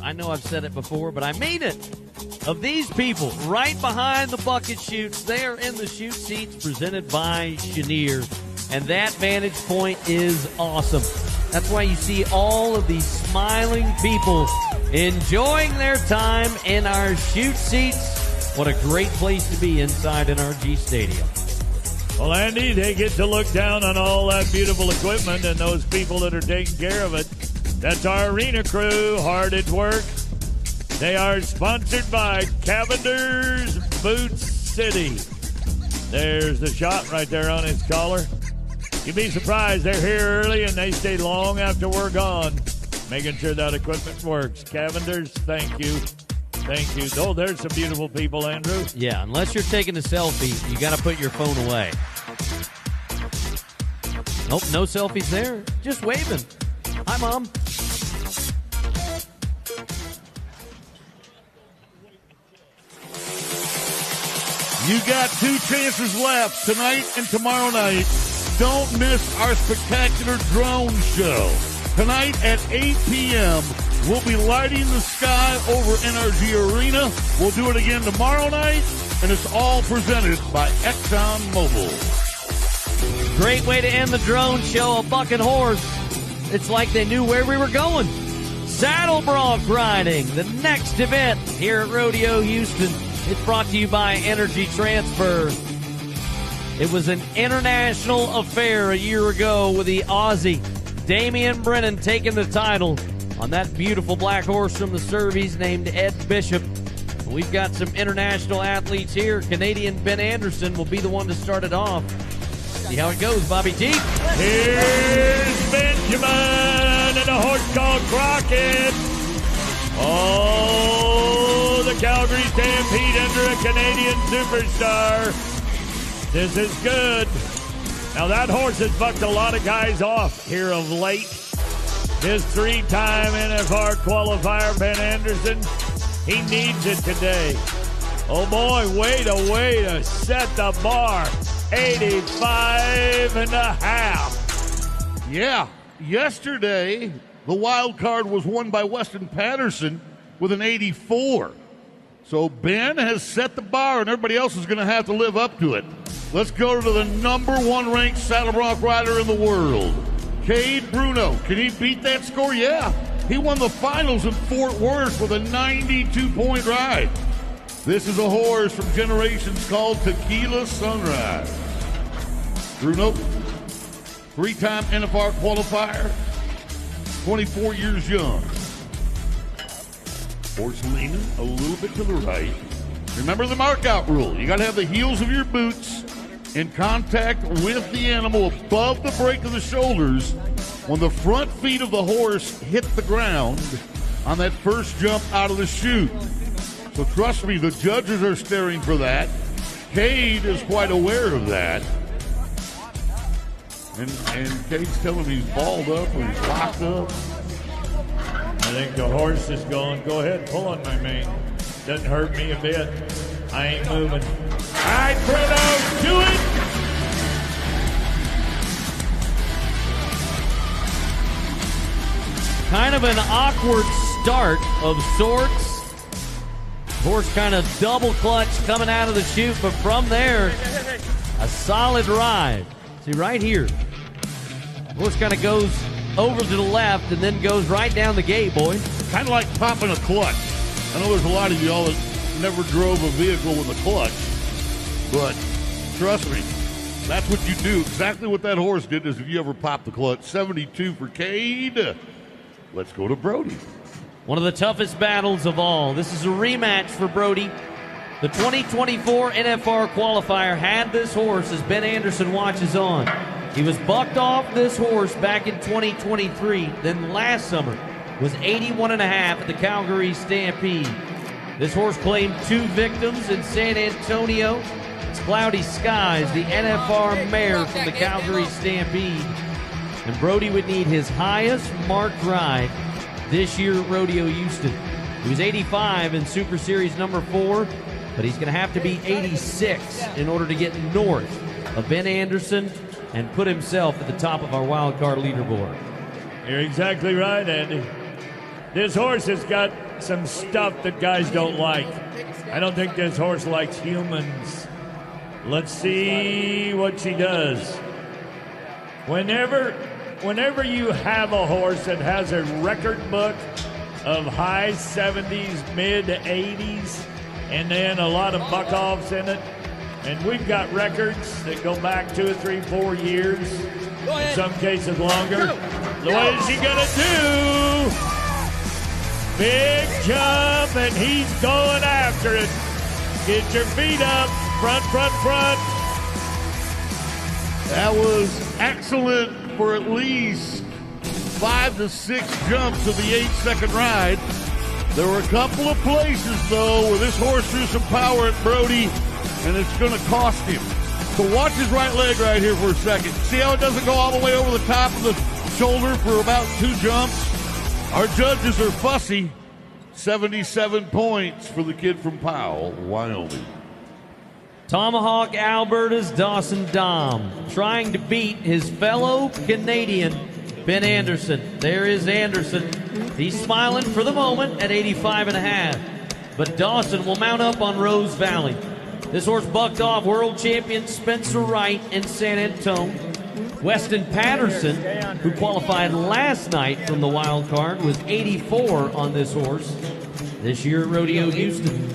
I know I've said it before, but I mean it. Of these people right behind the bucket chutes, they are in the chute seats presented by Chenier. And that vantage point is awesome. That's why you see all of these smiling people enjoying their time in our chute seats. What a great place to be inside NRG Stadium. Well, Andy, they get to look down on all that beautiful equipment and those people that are taking care of it. That's our arena crew, hard at work. They are sponsored by Cavender's Boot City. There's the shot right there on his collar. You'd be surprised. They're here early and they stay long after we're gone, making sure that equipment works. Cavender's, thank you. Thank you. Oh, there's some beautiful people, Andrew. Yeah, unless you're taking a selfie, you got to put your phone away. Nope, no selfies there. Just waving. Hi, Mom. You got 2 chances left tonight and tomorrow night. Don't miss our spectacular drone show. Tonight at 8 p.m., we'll be lighting the sky over NRG Arena. We'll do it again tomorrow night, and it's all presented by ExxonMobil. Great way to end the drone show, a bucket horse. It's like they knew where we were going. Saddle bronc riding, the next event here at Rodeo Houston. It's brought to you by Energy Transfer. It was an international affair a year ago with the Aussie Damian Brennan taking the title on that beautiful black horse from the Cervies named Ed Bishop. We've got some international athletes here. Canadian Ben Anderson will be the one to start it off. See how it goes, Bobby T. Here's Benjamin and a horse called Crockett. Oh, the Calgary Stampede under a Canadian superstar. This is good. Now that horse has bucked a lot of guys off here of late. His 3-time NFR qualifier, Ben Anderson, he needs it today. Oh boy, way to set the bar. 85 and a half. Yeah, yesterday the wild card was won by Weston Patterson with an 84. So Ben has set the bar, and everybody else is going to have to live up to it. Let's go to the number 1 ranked saddle bronc rider in the world, Cade Bruno. Can he beat that score? Yeah. He won the finals in Fort Worth with a 92-point ride. This is a horse from Generations called Tequila Sunrise. Bruno, 3-time NFR qualifier, 24 years young. Horse leaning a little bit to the right. Remember the markout rule. You got to have the heels of your boots in contact with the animal above the break of the shoulders when the front feet of the horse hit the ground on that first jump out of the chute. So trust me, the judges are staring for that. Cade is quite aware of that. And Cade's telling me he's balled up or he's locked up. I think the horse is going. Go ahead, pull on my mane. Doesn't hurt me a bit. I ain't moving. All right, Bruno, do it. Kind of an awkward start of sorts. Horse kind of double clutch coming out of the chute, but from there, a solid ride. See right here, horse kind of goes over to the left and then goes right down the gate, boy. Kind of like popping a clutch. I know there's a lot of y'all that never drove a vehicle with a clutch, but trust me, that's what you do. Exactly what that horse did is if you ever pop the clutch. 72 for Cade. Let's go to Brody. One of the toughest battles of all. This is a rematch for Brody. The 2024 NFR qualifier had this horse as Ben Anderson watches on. He was bucked off this horse back in 2023. Then last summer was 81.5 at the Calgary Stampede. This horse claimed 2 victims in San Antonio. It's Cloudy Skies, the NFR mare from the Calgary Stampede. And Brody would need his highest marked ride this year at Rodeo Houston. He was 85 in Super Series number 4, but he's going to have to be 86 in order to get north of Ben Anderson and put himself at the top of our wild card leaderboard. You're exactly right, Andy. This horse has got some stuff that guys don't like. I don't think this horse likes humans. Let's see what she does. Whenever you have a horse that has a record book of high 70s, mid 80s, and then a lot of buck-offs in it, and we've got records that go back 2 or 3, 4 years, in some cases longer. What is he gonna do? Big jump, and he's going after it. Get your feet up, front, front, front. That was excellent for at least 5 to 6 jumps of the 8-second ride. There were a couple of places, though, where this horse threw some power at Brody, and it's going to cost him. So watch his right leg right here for a second. See how it doesn't go all the way over the top of the shoulder for about 2 jumps? Our judges are fussy. 77 points for the kid from Powell, Wyoming. Tomahawk Alberta's Dawson Dahm trying to beat his fellow Canadian, Ben Anderson. There is Anderson. He's smiling for the moment at 85.5. But Dawson will mount up on Rose Valley. This horse bucked off world champion Spencer Wright in San Antonio. Weston Patterson, who qualified last night from the wild card, was 84 on this horse this year at Rodeo Houston.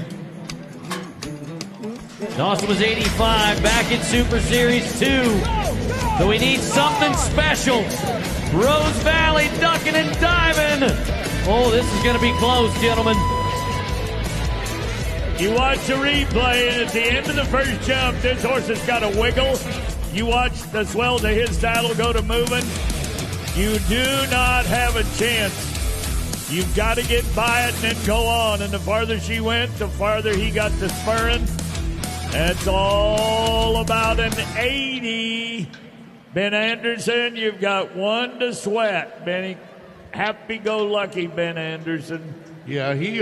Dawson was 85 back in Super Series 2. So we need something special. Rose Valley ducking and diving. Oh, this is going to be close, gentlemen. You watch the replay, and at the end of the first jump, this horse has got a wiggle. You watch the swell to his saddle go to moving. You do not have a chance. You've got to get by it and then go on. And the farther she went, the farther he got to spurring. That's all about an 80. Ben Anderson, you've got one to sweat, Benny. Happy-go-lucky Ben Anderson. Yeah, he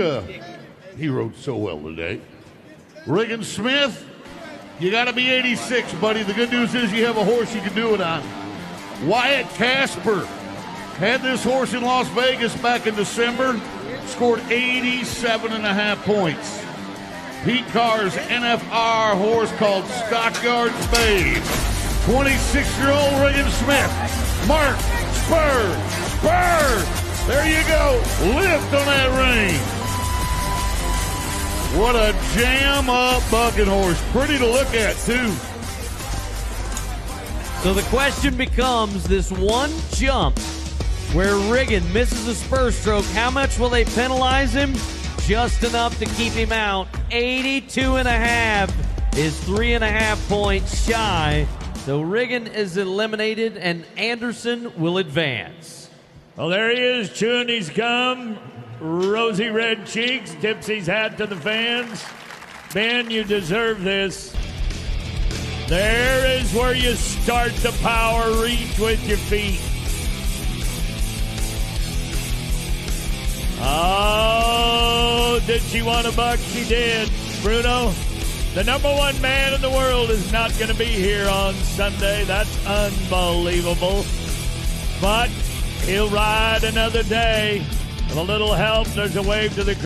rode so well today. Regan Smith, you got to be 86, buddy. The good news is you have a horse you can do it on. Wyatt Casper had this horse in Las Vegas back in December, scored 87.5 points. Pete Carr's NFR horse called Stockyard Spade. 26-year-old Regan Smith. Mark, spur. There you go. Lift on that rein. What a jam-up bucking horse. Pretty to look at, too. So the question becomes, this one jump where Riggin misses a spur stroke, how much will they penalize him? Just enough to keep him out. 82.5 is 3.5 points shy. So Riggin is eliminated, and Anderson will advance. Well, there he is, chewing his gum. Rosy red cheeks, tips his hat to the fans. Ben, you deserve this. There is where you start the power reach with your feet. Oh, did she want a buck? She did. Bruno, the number 1 man in the world is not going to be here on Sunday. That's unbelievable. But he'll ride another day. With a little help, there's a wave to the